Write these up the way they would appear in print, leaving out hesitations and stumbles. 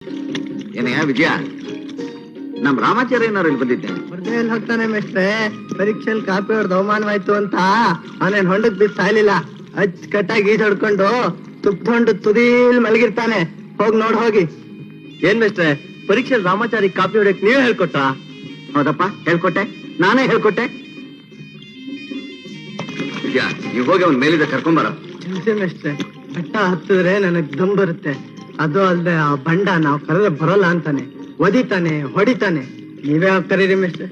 ಏನಯ್ಯ ವಿಜಯ, ನಮ್ ರಾಮಾಚಾರ್ಯನವ್ರು ಇಲ್ಲಿ ಬಂದಿದ್ದೆ. ಹೊರದೇಲಿ ಹೋಗ್ತಾನೆ ಮೇಷ್ಟ್ರೆ. ಪರೀಕ್ಷೆಯಲ್ಲಿ ಕಾಪಿ ಹೊಡೆದು ಅವಮಾನವಾಯ್ತು ಅಂತ ಅವನೇನ್ ಹೊಂಡಕ್ ಬಿದ್ದು ಸಾಯ್ಲಿಲ್ಲ. ಅಚ್ಚುಕಟ್ಟಾಗಿ ಈಜ್ ಹೊಡ್ಕೊಂಡು ತುಪ್ಕೊಂಡು ತುದೀಲ್ ಮಲಗಿರ್ತಾನೆ. ಹೋಗಿ ನೋಡ್ ಹೋಗಿ. ಏನ್ ಮೇಷ್ಟ್ರೆ, ಪರೀಕ್ಷೆಯಲ್ಲಿ ರಾಮಾಚಾರಿ ಕಾಪಿ ಹೊಡೆಯಕ್ ನೀವೇ ಹೇಳ್ಕೊಟ್ಟ? ಹೌದಪ್ಪ, ಹೇಳ್ಕೊಟ್ಟೆ, ನಾನೇ ಹೇಳ್ಕೊಟ್ಟೆ. ವಿಜಯ, ನೀವು ಹೋಗಿ ಅವ್ನ ಮೇಲಿದ ಕರ್ಕೊಂಬರ. ಮೇಷ್ಟ್ರೆ, ಬೆಟ್ಟ ಹತ್ತಿದ್ರೆ ನನಗ್ ದಮ್ ಬರುತ್ತೆ. ಅದು ಅಲ್ದೆ ಆ ಬಂಡ ನಾವ್ ಕರೆದ್ರೆ ಬರೋಲ್ಲ ಅಂತಾನೆ, ಒದಿತಾನೆ, ಹೊಡಿತಾನೆ. ನೀವೇ ಕರೀರಿ ಮೇಷ್ಟ್ರೆ.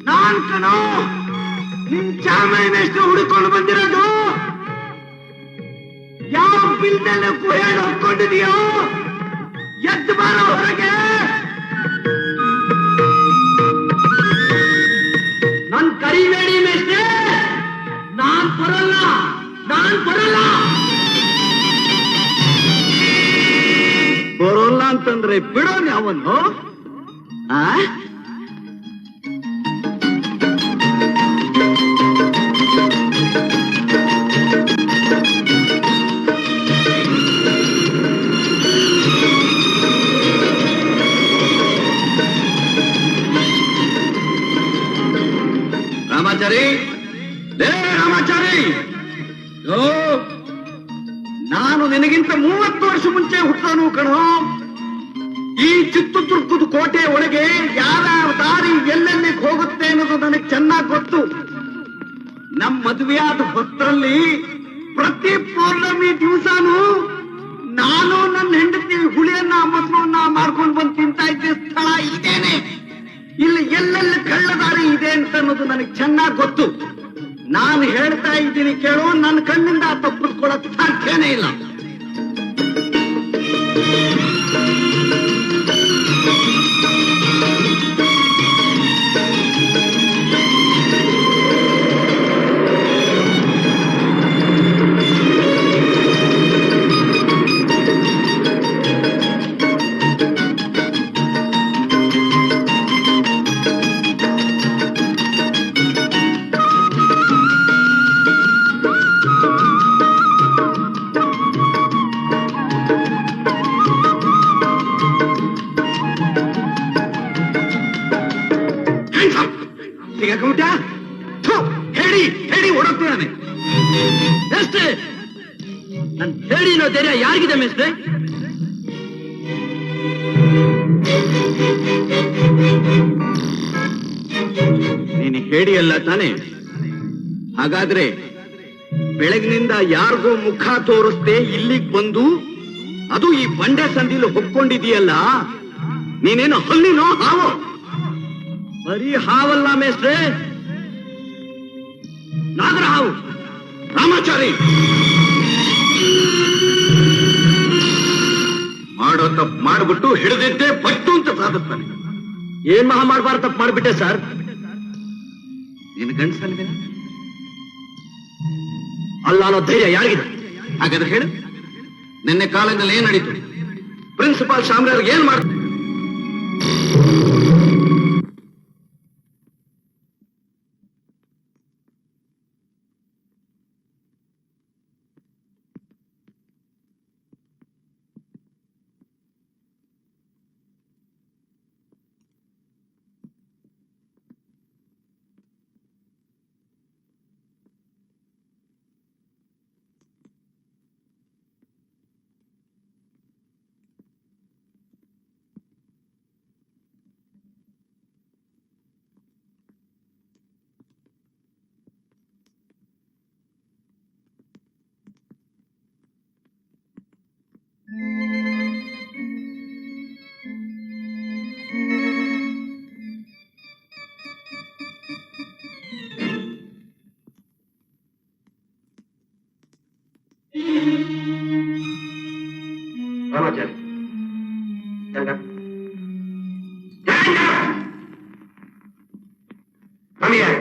ನಾನ್ ಕಣೋ ನಿನ್ ಚಾಮಯ್ಯನಷ್ಟು ಹುಡುಕೊಂಡು ಬಂದಿರೋದು. ಯಾವ ಬಿಲ್ದಲ್ಲಿ ಹೇಳಿ ಹೊತ್ಕೊಂಡಿದೀಯೋ, ಎದ್ದು ಬಾರೋ ಹೊರಗೆ. ನನ್ ಕರಿಬೇಡಿ ಮೇಷ್ಟ್ರೆ, ನಾನ್ ಬರಲ್ಲ. ಬರೋಲ್ಲ ಅಂತಂದ್ರೆ ಬಿಡೋನ್ ಯಾವನ್ನು? ರಾಮಾಚಾರಿ, ರಾಮಾಚಾರಿ, ನಾನು ನಿನಗಿಂತ 30 ವರ್ಷ ಮುಂಚೆ ಹುಟ್ಟೋನು ಕಣೋ. ಈ ಚಿತ್ರದುರ್ಗದ ಕೋಟೆ ಒಳಗೆ ಯಾವ್ಯಾವ ದಾರಿ ಎಲ್ಲೆಲ್ಲಿ ಹೋಗುತ್ತೆ ಅನ್ನೋದು ನನಗೆ ಚೆನ್ನಾಗಿ ಗೊತ್ತು. ನಮ್ಮ ಮದುವೆಯಾದ ಹೊತ್ತರಲ್ಲಿ ಪ್ರತಿ ಪೌರ್ಣಮಿ ದಿವಸನೂ ನಾನು ನನ್ನ ಹೆಂಡತಿ ಹುಳಿಯನ್ನ ಮೊಸರನ್ನ ಮಾಡ್ಕೊಂಡು ಬಂದು ತಿಂತಾ ಇದ್ದ ಸ್ಥಳ ಇದೇನೆ. ಇಲ್ಲಿ ಎಲ್ಲೆಲ್ಲಿ ಕಳ್ಳದಾರಿ ಇದೆ ಅಂತ ಅನ್ನೋದು ನನಗೆ ಚೆನ್ನಾಗಿ ಗೊತ್ತು. ನಾನು ಹೇಳ್ತಾ ಇದ್ದೀನಿ ಕೇಳೋ, ನನ್ನ ಕಣ್ಣಿಂದ ತಪ್ಪಿಸ್ಕೊಳ್ಳೋಕೆ ಸಾಧ್ಯನೇ ಇಲ್ಲ. ಹೇಳಿ ಓಡೋಗ್ತಾನೆ. ಎಷ್ಟೇ ನನ್ ಹೇಳಿನೋ ಧೈರ್ಯ ಯಾರಿಗಿದೆ ಮೇಷ್ಟ್ರೆ? ನೀನು ಹೇಳಿಯಲ್ಲ ತಾನೆ? ಹಾಗಾದ್ರೆ ಬೆಳಗಿನಿಂದ ಯಾರಿಗೂ ಮುಖ ತೋರಿಸ್ದೆ ಇಲ್ಲಿಗೆ ಬಂದು, ಅದು ಈ ಬಂಡೆ ಸಂದಿಲು ಹೊಕ್ಕೊಂಡಿದೀಯಲ್ಲ, ನೀನೇನು ಹಲ್ಲಿನೋ ಹಾವು? ಬರೀ ಹಾವಲ್ಲ ಮೇಷ್ಟ್ರೆ, ನಾಗರ ಹಾವು. ರಾಮಾಚಾರಿ, ಮಾಡೋ ತಪ್ಪು ಮಾಡ್ಬಿಟ್ಟು ಹಿಡಿದಿದ್ದೆ ಪಟ್ಟು ಅಂತ ಸಾಧಿಸ್ತಾನೆ. ಏನ್ ಮಹಾ ಮಾಡಬಾರ್ದು ತಪ್ಪು ಮಾಡ್ಬಿಟ್ಟೆ ಸರ್. ನಿನ್ ಗಂಡಸನಿದೆ ಅಲ್ಲ ಅನ್ನೋ ಧೈರ್ಯ ಯಾರಿಗಿದೆ? ಹಾಗಾದ್ರೆ ಹೇಳು, ನಿನ್ನೆ ಕಾಲೇಜಲ್ಲಿ ಏನ್ ನಡೀತು? ಪ್ರಿನ್ಸಿಪಾಲ್ ಶಾಮ್ರಾರ್ಗೆ ಏನ್ ಮಾಡ್ತಾರೆ? Ramachari. Stand up. Come here.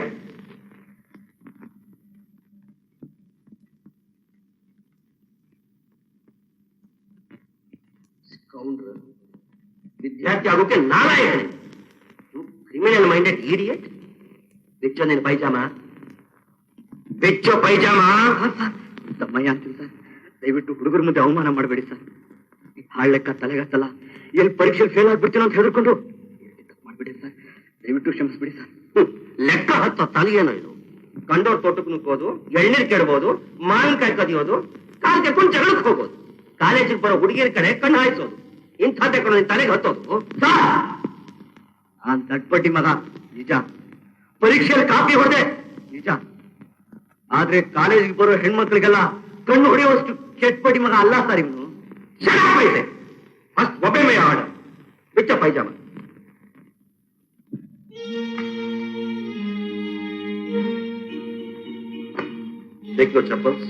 ವಿದ್ಯಾರ್ಥಿ ಆಗೋಕೆ ನಾರಾಯಣ, ಕ್ರಿಮಿನಲ್ ಮೈಂಡೆಡ್ ಇಡಿಯಟ್. ಬಿಚ್ಚೋ ನಿನ್ನ ಪೈಜಾಮ, ಬಿಚ್ಚೋ ಪೈಜಾಮ. ತಮ್ಮಯ್ಯ ಅಂತೀವಿ ಸರ್, ದಯವಿಟ್ಟು ಹುಡುಗರ ಮುಂದೆ ಅವಮಾನ ಮಾಡಬೇಡಿ ಸರ್. ಹಾಳ್ ಲೆಕ್ಕ ತಲೆಗತ್ತಲ್ಲ, ಎಲ್ಲಿ ಪರೀಕ್ಷೆಯಲ್ಲಿ ಫೇಲ್ ಆಗ್ಬಿಡ್ತೀನೋ ಅಂತ ಹೆದರ್ಕೊಂಡು ಮಾಡ್ಬಿಡಿ ಸರ್. ದಯವಿಟ್ಟು ಕ್ಷಮಿಸ್ಬಿಡಿ ಸರ್. ಲೆಕ್ಕ ಹತ್ತೋ ತಲೆಗೇನೋ ಇದು. ಕಂಡೋರ್ ತೋಟಕ್ಕೆ ನುಗ್ಗೋದು, ಎಳ್ನೀರ್ ಕೆಡಬಹುದು, ಮಾವಿನಕಾಯಿ ಕದಿಯೋದು, ಕಾಲ್ ಕೆಟ್ಕೊಂಡು ಜಗಳಕ್ಕೆ ಹೋಗೋದು, ಕಾಲೇಜಿಗೆ ಬರೋ ಹುಡುಗಿಯರ ಕಡೆ ಕಣ್ಣು ಹಾಯಿಸೋದು, ಇಂಥದ್ದೇ ಕಣ್ಣು ನಿನ್ ತಲೆಗೆ ಹತ್ತೋದು. ನಾನ್ ದಡ್ಪಟ್ಟಿ ಮಗ ನಿಜ, ಪರೀಕ್ಷೆಯಲ್ಲಿ ಕಾಪಿ ಹೊಡೆದೆ ನಿಜ. ಆದ್ರೆ ಕಾಲೇಜಿಗೆ ಬರೋ ಹೆಣ್ಮಕ್ಳಿಗೆಲ್ಲ ಕಣ್ಣು ಹೊಡೆಯುವಷ್ಟು ಕೆಟ್ಪಟ್ಟಿ ಮಗ ಅಲ್ಲ ಸರ್ ಇವನು. ಇದೆ ಫಸ್ಟ್ ಒಬ್ಬೆ ಮೈ ಆಡ ಬಿಚ್ಚ pyjama. Take your chappals.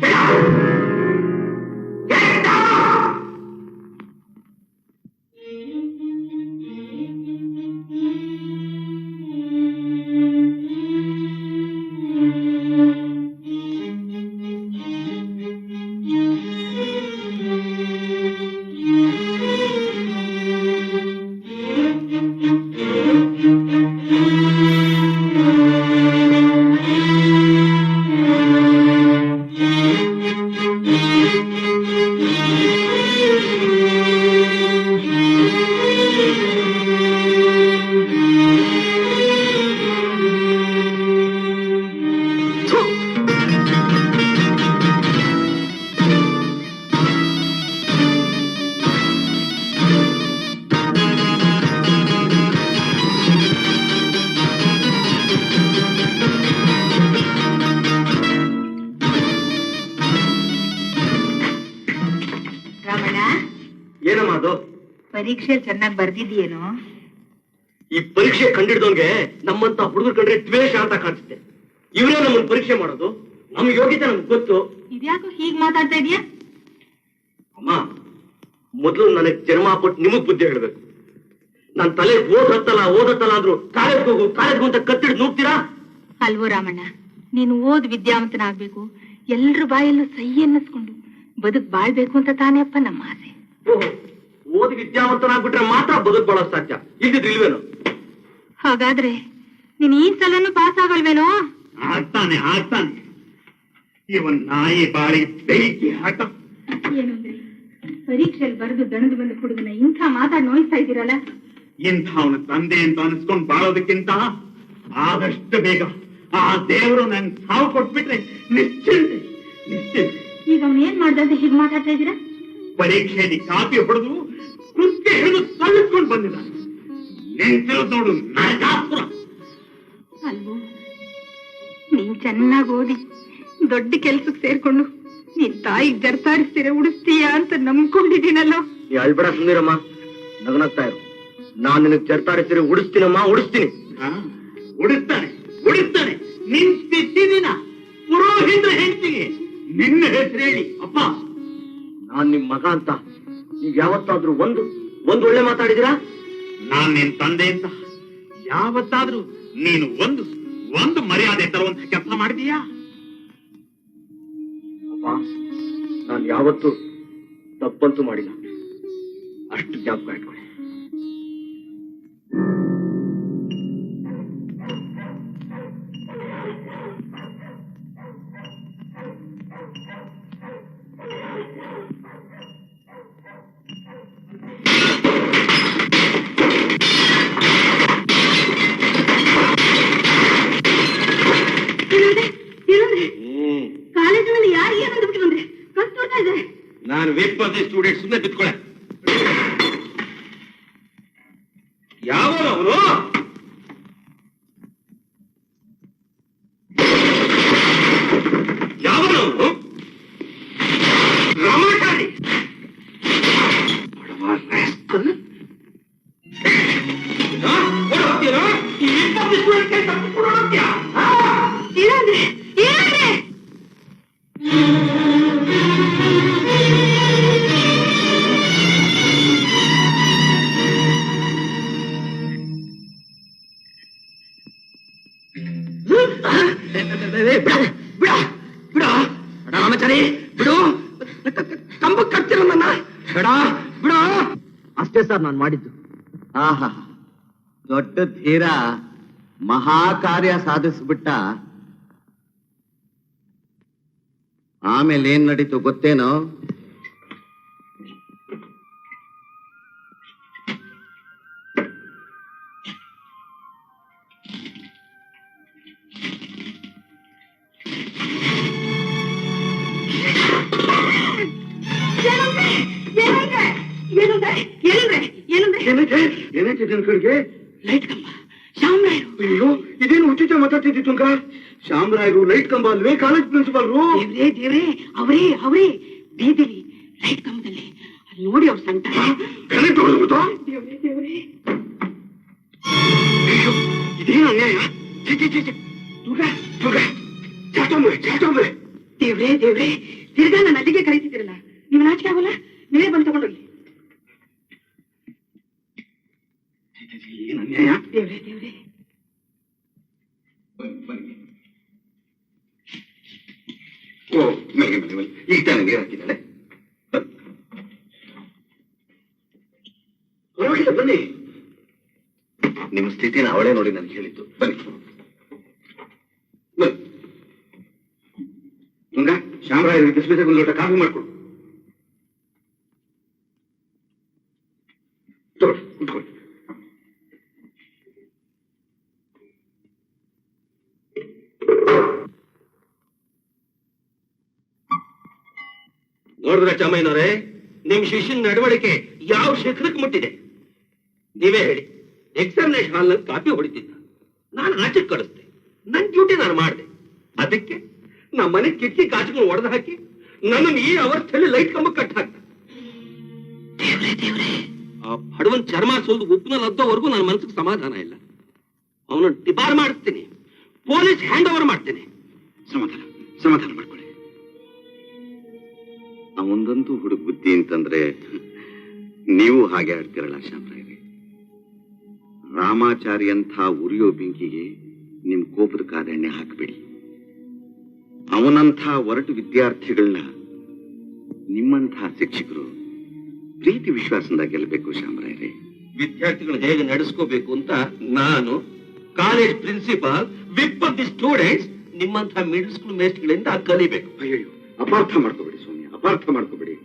Get out! Get down! ಏನಮ್ಮ ಅದು? ಪರೀಕ್ಷೆ ಚೆನ್ನಾಗಿ ಬರ್ದಿದ್ಯೇನೋ? ಈ ಪರೀಕ್ಷೆ ಕಂಡಿಡ್ದೋನ್ಗೆ ನಮ್ಮಂತ ಹುಡುಗರು ಕಂಡ್ರೆ ದ್ವೇಷ ಅಂತ ಕಾಣಿಸುತ್ತೆ. ಇವರೇ ನಮ್ಮನ್ನು ಪರೀಕ್ಷೆ ಮಾಡೋದು, ನಮ್ಮ ಯೋಗ್ಯತೆ ನಮ್ಗೆ ಗೊತ್ತು. ಇದ್ಯಾಕೋ ಹೀಗ್ ಮಾತಾಡ್ತಾ ಇದೀಯಾ? ಅಮ್ಮ, ಮೊದಲು ನನಗೆ ಜನ್ಮ ಕೊಟ್ಟು ನಿಮಗ್ ಬುದ್ಧಿ ಹೇಳ್ಬೇಕು. ನನ್ ತಲೆ ಓದತ್ತಲ್ಲ ಅಂದ್ರು ಕಾಲೇಜ್ಗೆ ಹೋಗು ಅಂತ ಕತ್ತಿಡ್ ನುಗ್ತೀರಾ? ಅಲ್ವೋ ರಾಮಣ್ಣ, ನೀನು ವಿದ್ಯಾವಂತನಾಗ್ಬೇಕು, ಎಲ್ರ ಬಾಯಲ್ಲೂ ಸೈ ಅನ್ನಿಸ್ಕೊಂಡು ಬದುಕ್ ಬಾಳ್ಬೇಕು ಅಂತ ತಾನೇ ಅಪ್ಪ ನಮ್ಮ ಆಸೆ. ಓದಿ ವಿದ್ಯಾವಂತನಾಗ್ಬಿಟ್ರೆ ಮಾತ್ರ ಬದುಕ್ ಬಾಳೋ ಸಾಧ್ಯ, ಇಲ್ವೇನು? ಹಾಗಾದ್ರೆ ನೀನ್ ಈ ಸಲನು ಪಾಸ್ ಆಗಲ್ವೇನೋ? ಆಗ್ತಾನೆ. ಇವನ್ ನಾಯಿ ಬಾಳಿ ಬೆಂಕಿ ಹಾಕ. ಏನಂದ್ರೆ ಪರೀಕ್ಷೆಯಲ್ಲಿ ಬರೆದು ದಣದು ಬಂದ ಹುಡುಗನ ಇಂಥ ಮಾತಾಡ್ ನೋಯಿಸ್ತಾ ಇದ್ದೀರಲ್ಲ. ಇಂಥವನ ತಂದೆ ಅಂತ ಅನ್ಸ್ಕೊಂಡ್ ಬಾಳೋದಕ್ಕಿಂತ ಆದಷ್ಟು ಬೇಗ ಆ ದೇವರು ನನ್ ಸಾವು ಕೊಟ್ಬಿಟ್ರೆ ನಿಶ್ಚಿಂತೆ. ಈಗ ಅವನ್ ಏನ್ ಮಾಡ್ದಂತೆ ಹೀಗ್ ಮಾತಾಡ್ತಾ ಇದ್ದೀರಾ? ಪರೀಕ್ಷೆಯಲ್ಲಿ ಕಾಪಿ ಹೊಡೆದು ಕುಕ್ಕೆ ಹಿಡಿದು ತಳ್ಳಿಸ್ಕೊಂಡು ಬಂದಿದ್ದಾನೆ. ನಿಂತಿರೋದು ನೋಡು ನರಕಾಸುರ. ಅಲ್ವೋ, ನೀನ್ ಚೆನ್ನಾಗಿ ಓದಿ ದೊಡ್ಡ ಕೆಲ್ಸಕ್ಕೆ ಸೇರ್ಕೊಂಡು ನಿನ್ ತಾಯಿಗ್ ಜರ್ತಾರಿಸ್ತೀರ ಉಡಿಸ್ತೀಯ ಅಂತ ನಂಬ್ಕೊಂಡಿದ್ದೀನಲ್ಲೋ. ನೀ ಅಳ್ಬೇಡ, ಸುಂದಿರಮ್ಮ, ನಗನಗ್ತಾ ಇರು. ನಾನ್ ನಿನಗ್ ಜರ್ತಾರಿಸ್ತೀರಿ ಉಡಿಸ್ತೀನಮ್ಮ, ಉಡಿಸ್ತೀನಿ. ಉಡಿಸ್ತಾನೆ. ನಿನ್ ಸ್ಥಿತಿದಿನ ಪುರೋಹಿತರ ಹೆಂಡತಿಗೆ ನಿನ್ನ ಹೆಸರು ಹೇಳಿ ಅಪ್ಪ ನಾನ್ ನಿಮ್ ಮಗ ಅಂತ ನೀವ್ ಯಾವತ್ತಾದ್ರೂ ಒಂದು ಒಳ್ಳೆ ಮಾತಾಡಿದಿರಾ? ನಾನ್ ನಿನ್ ತಂದೆ ಅಂತ ಯಾವತ್ತಾದ್ರೂ ನೀನು ಒಂದು ಮರ್ಯಾದೆ ತರುವಂತ ಕೆಲಸ ಮಾಡಿದೀಯಾ? ಅಪ್ಪ, ನಾನ್ ಯಾವತ್ತೂ ತಪ್ಪಂತೂ ಮಾಡಿಲ್ಲ, ಅಷ್ಟು ಜ್ಞಾಪಕ ಇಟ್ಕೊಳ್ಳಿ. ಕಾಲೇಜಿನಲ್ಲಿ ಯಾರು ಏನಂತ ಬಿಟ್ಟು ಬಂದ್ರೆ ಕಷ್ಟ ನೋಡ್ತಾ ಇದ್ದಾರೆ. ನಾನು ವೇಟ್ ಮಾಡಿದ ಸ್ಟೂಡೆಂಟ್, ಸುಮ್ಮನೆ ಬಿತ್ಕೊಳ್ಳೆ. ಯಾವ ಅವರು ರಾಮಾಚಾರಿ ರಾಮಚಾರಿ ಬಿಡು, ಕಂಬ ಕಟ್ತಿರೋ ನನ್ನ ಬಿಡ ಬಿಡ. ಅಷ್ಟೇ ಸರ್ ನಾನು ಮಾಡಿದ್ದು. ಆಹಾ, ದೊಡ್ಡ ಧೀರ ಮಹಾಕಾರ್ಯ ಸಾಧಿಸ್ಬಿಟ್ಟ. ಆಮೇಲೆ ಏನ್ ನಡೀತು ಗೊತ್ತೇನೋ? ಏನೈತೆ ನಿನ್ ಕಡೆಗೆ? ಲೈಟ್ ಕಂಬ ಶ್ಯಾಮರಾಯರು. ಅಯ್ಯೋ, ಇದೇನು ಉಚಿತ ಮಾತಾಡ್ತಿದ್ದಿ ತುಂಗ? ಶ್ಯಾಮರಾಯರು ಲೈಟ್ ಕಂಬ ಅಲ್ವೇ? ಕಾಲೇಜ್ ಪ್ರಿನ್ಸಿಪಾಲ್ರು? ದೇವ್ರೇ ಅವರೇ ಬೀದಿಲಿ ಲೈಟ್ ಕಂಬದಲ್ಲಿ ನೋಡಿ ಅವ್ರ ಸಂಟ ಕನೆಕ್ಟ್ ಹೊಡೆದ್ಬಿಟ್ಟು. ದೇವ್ರೇ ಅಯ್ಯೋ, ಇದೇನು ಅನ್ಯಾಯ? ಚಾಟೊಂಬೆ ದೇವ್ರೇ ತಿರ್ಗಾ ನನ್ನ ಅಲ್ಲಿಗೆ ಕರೀತಿದ್ದೀರಲ್ಲ, ನೀವು ನಾಚಿಕೆ ಆಗೋಲ್ಲ? ನೀವೇ ಬಂದು ತಗೊಂಡೋಗಿ. ಏನು ಅನ್ಯಾಯ? ದೇವ್ರೇ ಓ, ಮನೆಗೆ ಈಗ ತಾನೇ ನೀರು ಹಾಕಿದ್ದಾಳೆ. ಪರವಾಗಿಲ್ಲ, ಬನ್ನಿ. ನಿಮ್ಮ ಸ್ಥಿತಿನ ಅವಳೇ ನೋಡಿ ನನಗೆ ಹೇಳಿದ್ದು. ಬನ್ನಿ ತುಂಗ, ಶ್ಯಾಮರಾಯರಿಗೆ ಬಿಸಿಬಿಸಿಗೆ ಒಂದು ಲೋಟ ಕಾಫಿ ಮಾಡ್ಕೊಡು. ತಗೊಳ್ಳಿ, ಕುತ್ಕೊಳ್ಳಿ. ನೋಡಿದ್ರೆ ಚಾಮಯ್ಯನವರೇ, ನಿಮ್ ಶಿಷ್ಯನ ನಡವಳಿಕೆ ಯಾವ ಶಿಖರಕ್ಕೆ ಮುಟ್ಟಿದೆ? ನೀವೇ ಹೇಳಿ. ಎಕ್ಸಾಮಿನೇಷನ್ ಹಾಲ್ ನಲ್ಲಿ ಕಾಪಿ ಹೊಡಿತಿದ್ದ, ನಾನು ಆಚೆ ಕಳಿಸ್ದೆ. ನನ್ ಡ್ಯೂಟಿ ನಾನು ಮಾಡಿದೆ. ಅದಕ್ಕೆ ನಮ್ಮ ಮನೆ ಕಿಟಕಿ ಕಾಚುಗಳು ಒಡೆದು ಹಾಕಿ ನನ್ನನ್ನು ಈ ಅವಸ್ಥೆಯಲ್ಲಿ ಲೈಟ್ ಕಂಬ ಕಟ್ ಹಾಕ್ತ. ಆ ಬಡವನ್ ಚರ್ಮ ಸುಲ್ದು ಉಪ್ಪಿನಲ್ಲಿ ಅದ್ದೋವರೆಗೂ ನನ್ನ ಮನಸ್ಸಿಗೆ ಸಮಾಧಾನ ಇಲ್ಲ. ಅವನನ್ನು ಡಿಬಾರ್ ಮಾಡಿಸ್ತೀನಿ, ಪೊಲೀಸ್ ಹ್ಯಾಂಡ್ ಓವರ್ ಮಾಡ್ತೀನಿ. ಸಮಾಧಾನ ಮಾಡ್ಕೊಳ್ಳಿ. ಅವನದಂತೂ ಹುಡುಗ ಬುದ್ಧಿ ಅಂತಂದ್ರೆ ನೀವು ಹಾಗೆ ಆಡ್ತಿರಲ್ಲ ಶ್ಯಾಮರಾಯರೇ. ರಾಮಾಚಾರಿ ಅಂತ ಉರಿಯೋ ಬೆಂಕಿಗೆ ನಿಮ್ ಕೋಪದ ಕಾದೆಣ್ಣೆ ಹಾಕಬೇಡಿ. ಅವನಂಥ ಒರಟು ವಿದ್ಯಾರ್ಥಿಗಳನ್ನ ನಿಮ್ಮಂಥ ಶಿಕ್ಷಕರು ಪ್ರೀತಿ ವಿಶ್ವಾಸದಿಂದ ಗೆಲ್ಲಬೇಕು ಶ್ಯಾಮರಾಯರೇ. ವಿದ್ಯಾರ್ಥಿಗಳು ಹೇಗೆ ನಡೆಸ್ಕೋಬೇಕು ಅಂತ ನಾನು, college principal, whip of the students, ನಿಮ್ಮಂಥ ಮಿಡಲ್ ಸ್ಕೂಲ್ ಮೇಸ್ಟ್ಗಳಿಂದ ಕಲಿಬೇಕು. ಅಯ್ಯೋ, ಅಪಾರ್ಥ ಮಾಡ್ಕೋಬೇಡಿ ಸೌಮ್ಯ, ಅಪಾರ್ಥ ಮಾಡ್ಕೋಬೇಡಿ.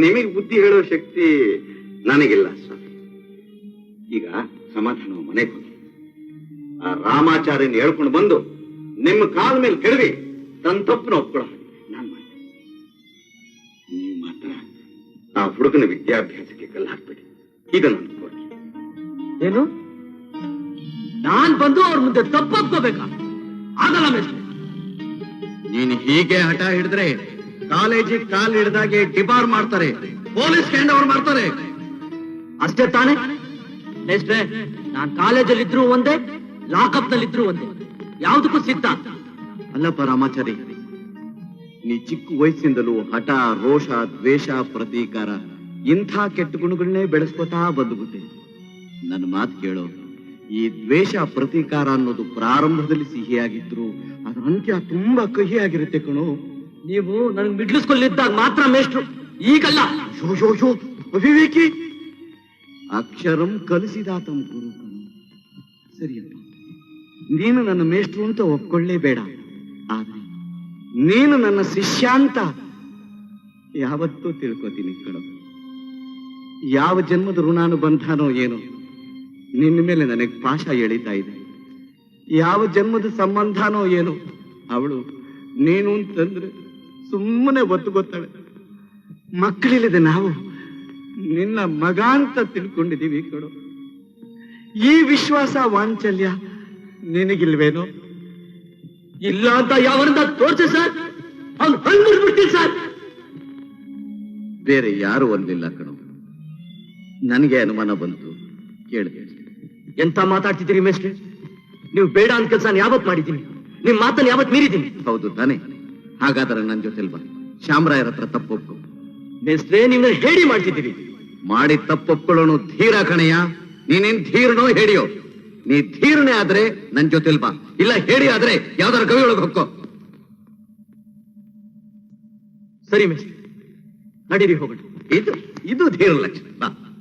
ನಿಮಗೆ ಬುದ್ಧಿ ಹೇಳೋ ಶಕ್ತಿ ನನಗಿಲ್ಲ ಸ್ವಾಮಿ. ಈಗ ಸಮಾಧಾನ ಮನೆಗೆ ಹೋಗಿ ಆ ರಾಮಾಚಾರ್ಯನ ಹೇಳ್ಕೊಂಡು ಬಂದು ನಿಮ್ಮ ಕಾಲ ಮೇಲೆ ಕೆಡವಿ ತನ್ನ ತಪ್ಪನ ಒಪ್ಕೊಳ್ಳೋ ನಾನು ಮಾಡ್ತೀನಿ. ನೀವು ಮಾತ್ರ ಆ ಹುಡುಗನ ವಿದ್ಯಾಭ್ಯಾಸಕ್ಕೆ ಕಲ್ಲು ಹಾಕ್ಬೇಡಿ. ಇದು ನನ್ನ ಕೋರಿಕೆ. ಏನು? ನಾನ್ ಬಂದು ಅವ್ರ ಮುಂದೆ ತಪ್ಪೊಪ್ಕೋಬೇಕಾ? ಆಗಲ್ಲ ಮೇಷ್ಟ್ರೆ. ನೀನು ಹೀಗೆ ಹಠ ಹಿಡಿದ್ರೆ ಕಾಲೇಜಿಗೆ ಕಾಲು ಹಿಡ್ದಾಗೆ ಡಿಬಾರ್ ಮಾಡ್ತಾರೆ, ಪೊಲೀಸ್ ಹ್ಯಾಂಡ್ ಓವರ್ ಮಾಡ್ತಾರೆ. ಅಷ್ಟೇ ತಾನೇ ಮೇಷ್ಟ್ರೆ? ನಾನ್ ಕಾಲೇಜಲ್ಲಿ ಇದ್ರು ಒಂದೇ, ಲಾಕಪ್ ನಲ್ಲಿ ಇದ್ರು ಒಂದೇ, ಯಾವುದಕ್ಕೂ ಸಿದ್ಧ. ಅಲ್ಲಪ್ಪ ರಾಮಾಚಾರಿ, ನೀ ಚಿಕ್ಕ ವಯಸ್ಸಿಂದಲೂ ಹಠ, ರೋಷ, ದ್ವೇಷ, ಪ್ರತೀಕಾರ ಇಂಥ ಕೆಟ್ಟ ಗುಣಗಳನ್ನೇ ಬೆಳೆಸ್ಕೊತಾ ಬಂದ್ಬಿಟ್ಟೆ. ನನ್ನ ಮಾತು ಕೇಳೋ, ಈ ದ್ವೇಷ, ಪ್ರತೀಕಾರ ಅನ್ನೋದು ಪ್ರಾರಂಭದಲ್ಲಿ ಸಿಹಿಯಾಗಿದ್ರು ಅದರ ಅಂತ್ಯ ತುಂಬಾ ಕಹಿಯಾಗಿರುತ್ತೆ ಕಣೋ. ನೀವು ನನ್ಗೆ ಮಿಡ್ಲಿಸ್ಕೊಳ್ಳಿದ್ದಾಗ ಮಾತ್ರ ಮೇಷ್ಟ್ರು, ಈಗಲ್ಲ. ಶೋ ಅವಿವೇಕಿ. ಅಕ್ಷರಂ ಕಲಿಸಿದಾತಂ ಗುರು ಕಣೋ. ಸರಿಯಪ್ಪ, ನೀನು ನನ್ನ ಮೇಷ್ಟ್ರು ಅಂತ ಒಪ್ಕೊಳ್ಳೇಬೇಡ, ಆದ್ರೆ ನೀನು ನನ್ನ ಶಿಷ್ಯ ಅಂತ ಯಾವತ್ತೂ ತಿಳ್ಕೊತೀನಿ ಕಣೋ. ಯಾವ ಜನ್ಮದ ಋಣಾನುಬಂಧನೋ ಏನೋ ನಿನ್ನ ಮೇಲೆ ನನಗೆ ಪಾಶ ಎಳಿತಾ ಇದೆ. ಯಾವ ಜನ್ಮದ ಸಂಬಂಧನೋ ಏನೋ ಅವಳು ನೀನು ಅಂತಂದ್ರೆ ಸುಮ್ಮನೆ ಗೊತ್ತಾಳೆ. ಮಕ್ಕಳಿಲ್ಲದೆ ನಾವು ನಿನ್ನ ಮಗ ಅಂತ ತಿಳ್ಕೊಂಡಿದೀವಿ ಕಣೋ. ಈ ವಿಶ್ವಾಸ ವಾಂಚಲ್ಯ ನಿನಗಿಲ್ವೇನೋ? ಇಲ್ಲ ಅಂತ ಯಾವರಿಂದ ತೋರ್ಸಿ ಸರ್, ಅವ್ನು ಹಂಗ್ಬಿಡ್ತೀನಿ ಸರ್. ಬೇರೆ ಯಾರು ಒಂದಿಲ್ಲ ಕಣೋ. ನನಗೆ ಅನುಮಾನ ಬಂತು, ಕೇಳಿದೆ. ಎಂತ ಮಾತಾಡ್ತಿದ್ದೀರಿ ಮೇಷ್ಟ್ರೆ? ನೀವು ಬೇಡ ಅಂತ ಕೆಲಸ ಯಾವತ್ ಮಾಡಿದ್ದೀನಿ? ನಿಮ್ ಮಾತನ್ನು ಯಾವತ್ ಮೀರಿದ್ದೀನಿ? ಹೌದು ತಾನೆ, ಹಾಗಾದ್ರೆ ನನ್ ಜೊತೆಲ್ ಬಾ, ಶ್ಯಾಮರಾಯರ ಹತ್ರ ತಪ್ಪೊಪ್ಪು. ಮೇಸ್ಟ್ರೇ, ನೀವು ಹೇಳಿ ಮಾಡ್ತಿದ್ದೀರಿ. ಮಾಡಿ ತಪ್ಪೊಪ್ಕೊಳ್ಳೋನು ಧೀರ ಕಣಯ್ಯ. ನೀನೇನ್ ಧೀರನೋ ಹೇಡಿಯೋ? ನೀ ಧೀರನೇ ಆದ್ರೆ ನನ್ ಜೊತೆಲ್ ಬಾ, ಇಲ್ಲ ಹೇಳಿ ಆದ್ರೆ ಯಾವ್ದಾರ ಗವಿ ಒಳಗೆ ಹೊಕ್ಕೋ. ಸರಿ ಮೇಸ್ಟ್ರೆ, ನಡೀರಿ ಹೋಗೋಣ. ಇದು ಧೀರ ಲಕ್ಷಣ. ಬಾ.